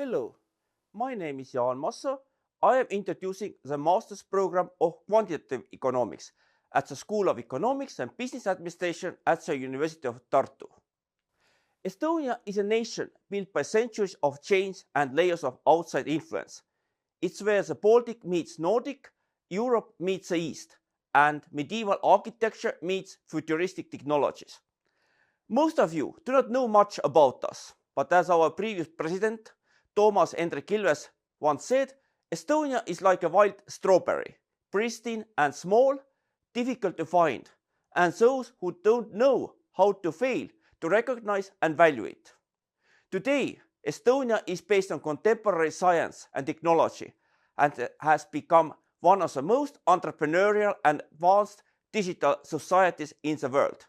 Hello, my name is Jaan Masso. I am introducing the master's program of Quantitative Economics at the School of Economics and Business Administration at the University of Tartu. Estonia is a nation built by centuries of change and layers of outside influence. It's where the Baltic meets Nordic, Europe meets the East, and medieval architecture meets futuristic technologies. Most of you do not know much about us, but as our previous president, Toomas Hendrik Ilves, once said, Estonia is like a wild strawberry, pristine and small, difficult to find, and those who don't know how to fail to recognize and value it. Today, Estonia is based on contemporary science and technology and has become one of the most entrepreneurial and advanced digital societies in the world.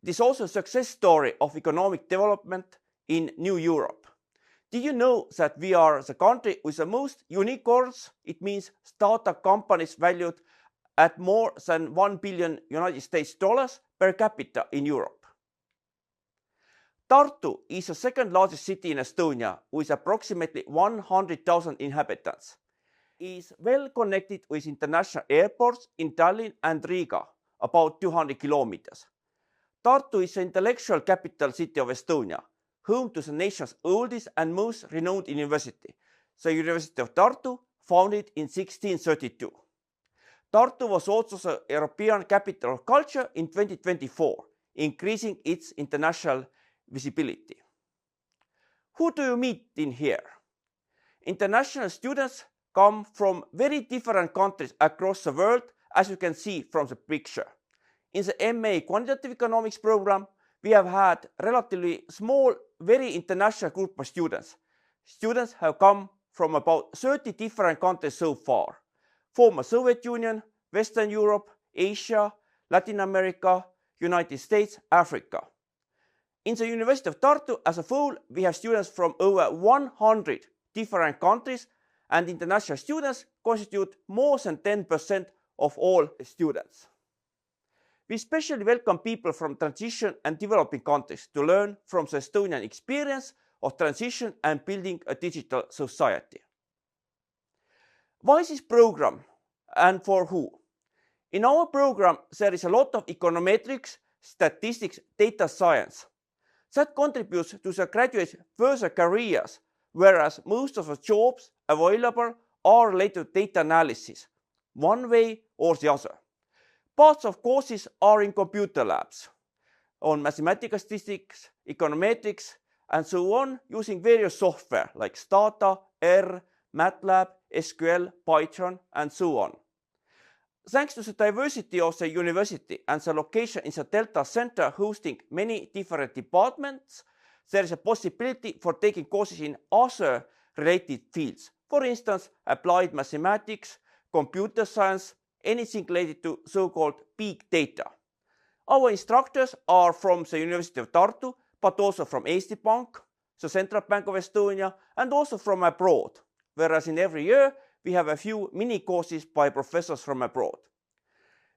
It is also a success story of economic development in New Europe. Did you know that we are the country with the most unicorns? It means startup companies valued at more than $1 billion per capita in Europe. Tartu is the second largest city in Estonia with approximately 100,000 inhabitants. It is well connected with international airports in Tallinn and Riga, about 200 kilometers. Tartu is the intellectual capital city of Estonia, home to the nation's oldest and most renowned university, the University of Tartu, founded in 1632. Tartu was also the European Capital of Culture in 2024, increasing its international visibility. Who do you meet in here? International students come from very different countries across the world, as you can see from the picture. In the MA Quantitative Economics program, we have had relatively small, very international group of students. Students have come from about 30 different countries so far. Former Soviet Union, Western Europe, Asia, Latin America, United States, Africa. In the University of Tartu as a whole, we have students from over 100 different countries, and international students constitute more than 10% of all students. We especially welcome people from transition and developing countries to learn from the Estonian experience of transition and building a digital society. Why this program and for who? In our program, there is a lot of econometrics, statistics, data science. That contributes to the graduates' further careers, whereas most of the jobs available are related to data analysis, one way or the other. Parts of courses are in computer labs, on mathematical statistics, econometrics, and so on, using various software like Stata, R, MATLAB, SQL, Python, and so on. Thanks to the diversity of the university and the location in the Delta Center hosting many different departments, there is a possibility for taking courses in other related fields. For instance, applied mathematics, computer science, anything related to so-called big data. Our instructors are from the University of Tartu, but also from Eesti Pank, the Central Bank of Estonia, and also from abroad, whereas in every year we have a few mini courses by professors from abroad.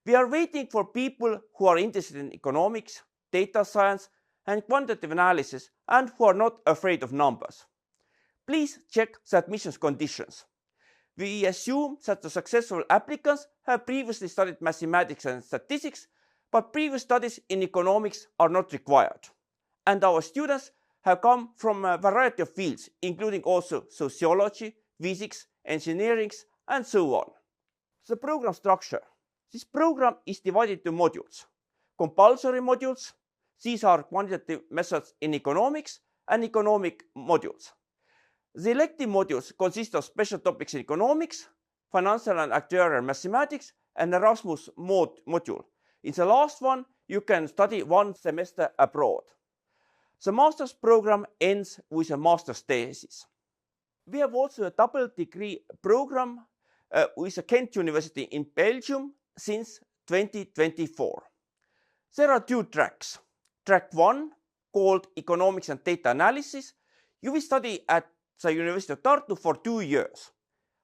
We are waiting for people who are interested in economics, data science, and quantitative analysis, and who are not afraid of numbers. Please check the admissions conditions. We assume that the successful applicants have previously studied mathematics and statistics, but previous studies in economics are not required. And our students have come from a variety of fields, including also sociology, physics, engineering, and so on. The program structure. This program is divided into modules. Compulsory modules, these are quantitative methods in economics and economic modules. The elective modules consist of special topics in economics, financial and actuarial mathematics, and Erasmus module. In the last one, you can study one semester abroad. The master's program ends with a master's thesis. We have also a double degree program with the Ghent University in Belgium since 2024. There are two tracks. Track 1, called Economics and Data Analysis, you will study at the University of Tartu for 2 years.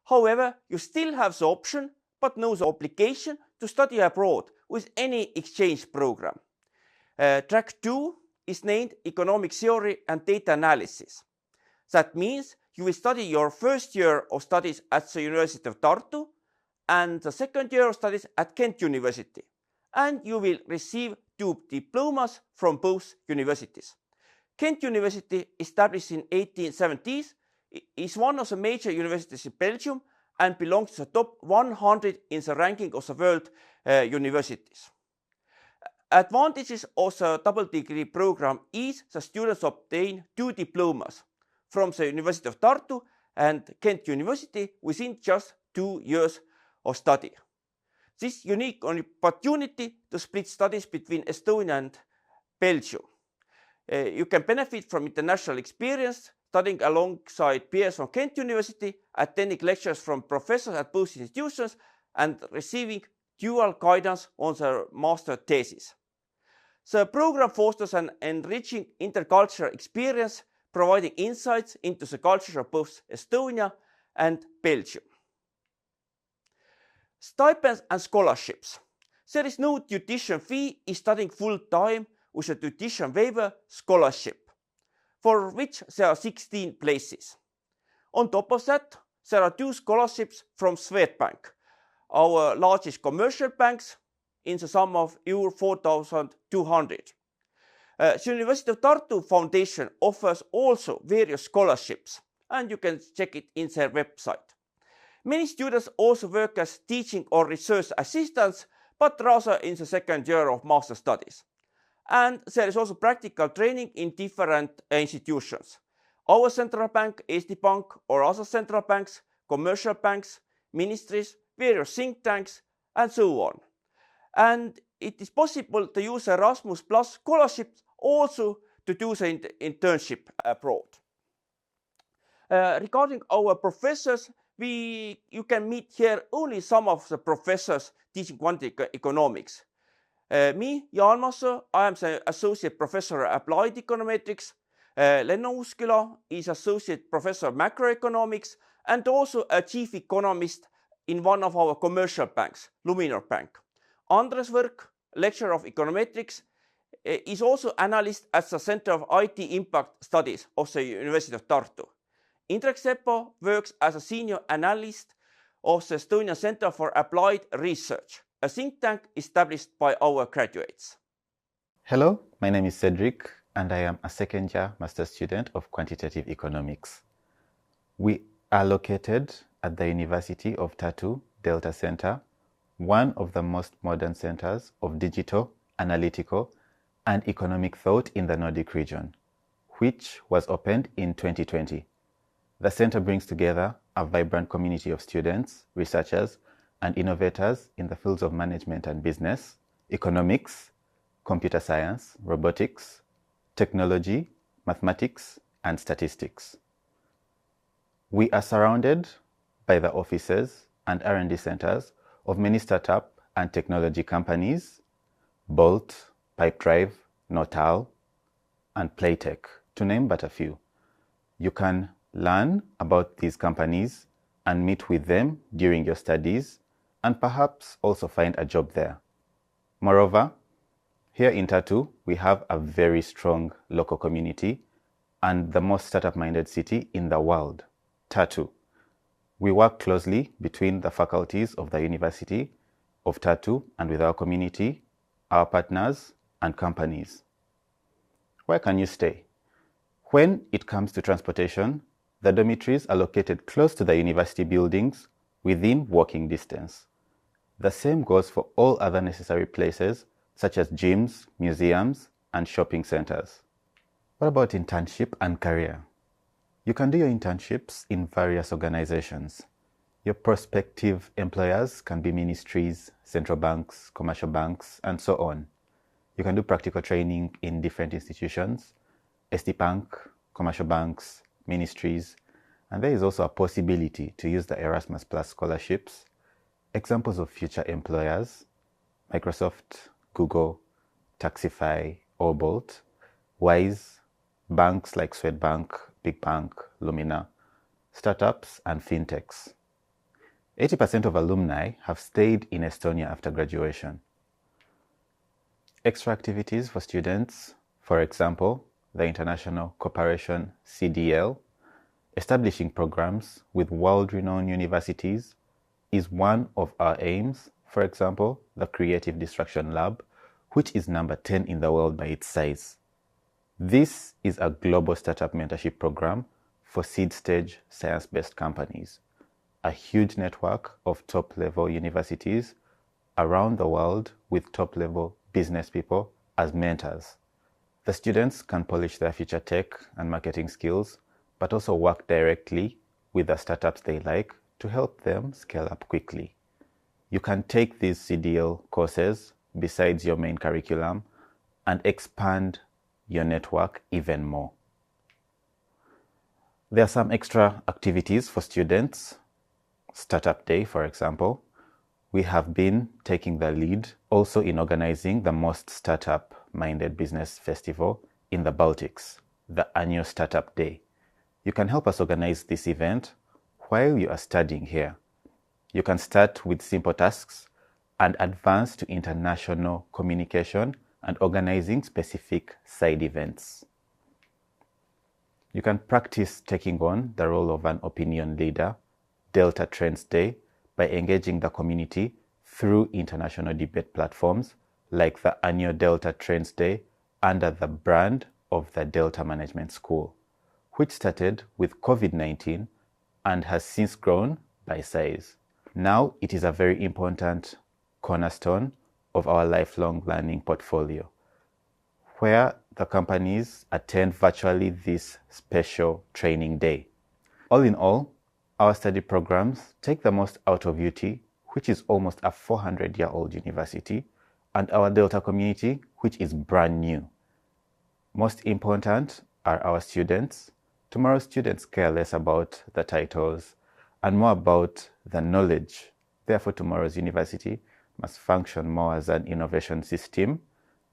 However, you still have the option, but no obligation, to study abroad with any exchange program. Track 2 is named Economic Theory and Data Analysis. That means you will study your first year of studies at the University of Tartu and the second year of studies at Kent University, and you will receive 2 diplomas from both universities. Kent University, established in 1870s, is one of the major universities in Belgium and belongs to the top 100 in the ranking of the world universities. Advantages of the double degree program is the students obtain 2 diplomas from the University of Tartu and Kent University within just 2 years of study. This unique opportunity to split studies between Estonia and Belgium. You can benefit from international experience, studying alongside peers from Kent University, attending lectures from professors at both institutions, and receiving dual guidance on their master thesis. The program fosters an enriching intercultural experience, providing insights into the culture of both Estonia and Belgium. Stipends and scholarships. There is no tuition fee in studying full-time with a tuition waiver scholarship, for which there are 16 places. On top of that, there are 2 scholarships from Swedbank, our largest commercial banks, in the sum of €4,200. The University of Tartu Foundation offers also various scholarships, and you can check it in their website. Many students also work as teaching or research assistants, but rather in the second year of master studies. And there is also practical training in different institutions. Our central bank, SD Bank, or other central banks, commercial banks, ministries, various think tanks, and so on. And it is possible to use Erasmus Plus scholarships also to do the internship abroad. Regarding our professors, you can meet here only some of the professors teaching quantitative economics. Me, Jaan Masso, I am the Associate Professor of Applied Econometrics. Lenno Uskila is Associate Professor of Macroeconomics and also a Chief Economist in one of our commercial banks, Luminor Bank. Andres Võrk, Lecturer of Econometrics, is also analyst at the Center of IT Impact Studies of the University of Tartu. Indrek Sepo works as a Senior Analyst of the Estonian Center for Applied Research, a think tank established by our graduates. Hello, my name is Cedric, and I am a second-year master's student of Quantitative Economics. We are located at the University of Tartu Delta Center, one of the most modern centers of digital, analytical, and economic thought in the Nordic region, which was opened in 2020. The center brings together a vibrant community of students, researchers, and innovators in the fields of management and business, economics, computer science, robotics, technology, mathematics, and statistics. We are surrounded by the offices and R&D centers of many startup and technology companies, Bolt, Pipedrive, Notal, and Playtech, to name but a few. You can learn about these companies and meet with them during your studies, and perhaps also find a job there. Moreover, here in Tartu, we have a very strong local community and the most startup-minded city in the world, Tartu. We work closely between the faculties of the University of Tartu and with our community, our partners, and companies. Where can you stay? When it comes to transportation, the dormitories are located close to the university buildings within walking distance. The same goes for all other necessary places such as gyms, museums, and shopping centers. What about internship and career? You can do your internships in various organizations. Your prospective employers can be ministries, central banks, commercial banks, and so on. You can do practical training in different institutions, SD Bank, commercial banks, ministries, and there is also a possibility to use the Erasmus Plus scholarships. Examples of future employers: Microsoft, Google, Taxify, or Bolt, Wise, banks like Swedbank, Big Bank, Lumina, startups, and fintechs. 80% of alumni have stayed in Estonia after graduation. Extra activities for students, for example, the International Cooperation CDL, Establishing programs with world-renowned universities is one of our aims. For example, the Creative Destruction Lab, which is number 10 in the world by its size. This is a global startup mentorship program for seed-stage science-based companies, a huge network of top-level universities around the world with top-level business people as mentors. The students can polish their future tech and marketing skills, but also work directly with the startups they like to help them scale up quickly. You can take these CDL courses besides your main curriculum and expand your network even more. There are some extra activities for students. Startup Day, for example. We have been taking the lead also in organizing the most startup-minded business festival in the Baltics, the annual Startup Day. You can help us organize this event while you are studying here. You can start with simple tasks and advance to international communication and organizing specific side events. You can practice taking on the role of an opinion leader, Delta Trends Day, by engaging the community through international debate platforms like the annual Delta Trends Day under the brand of the Delta Management School, which started with COVID-19 and has since grown by size. Now it is a very important cornerstone of our lifelong learning portfolio, where the companies attend virtually this special training day. All in all, our study programs take the most out of UT, which is almost a 400-year-old university, and our Delta community, which is brand new. Most important are our students. Tomorrow's students care less about the titles and more about the knowledge. Therefore, tomorrow's university must function more as an innovation system,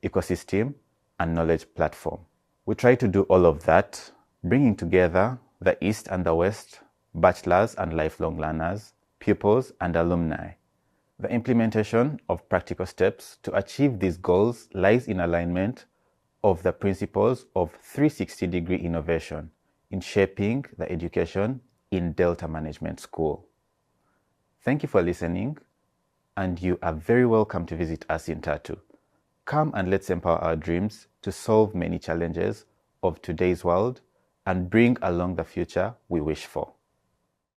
ecosystem, and knowledge platform. We try to do all of that, bringing together the East and the West, bachelors and lifelong learners, pupils and alumni. The implementation of practical steps to achieve these goals lies in alignment of the principles of 360-degree innovation in shaping the education in Delta Management School. Thank you for listening, and you are very welcome to visit us in Tartu. Come and let's empower our dreams to solve many challenges of today's world and bring along the future we wish for.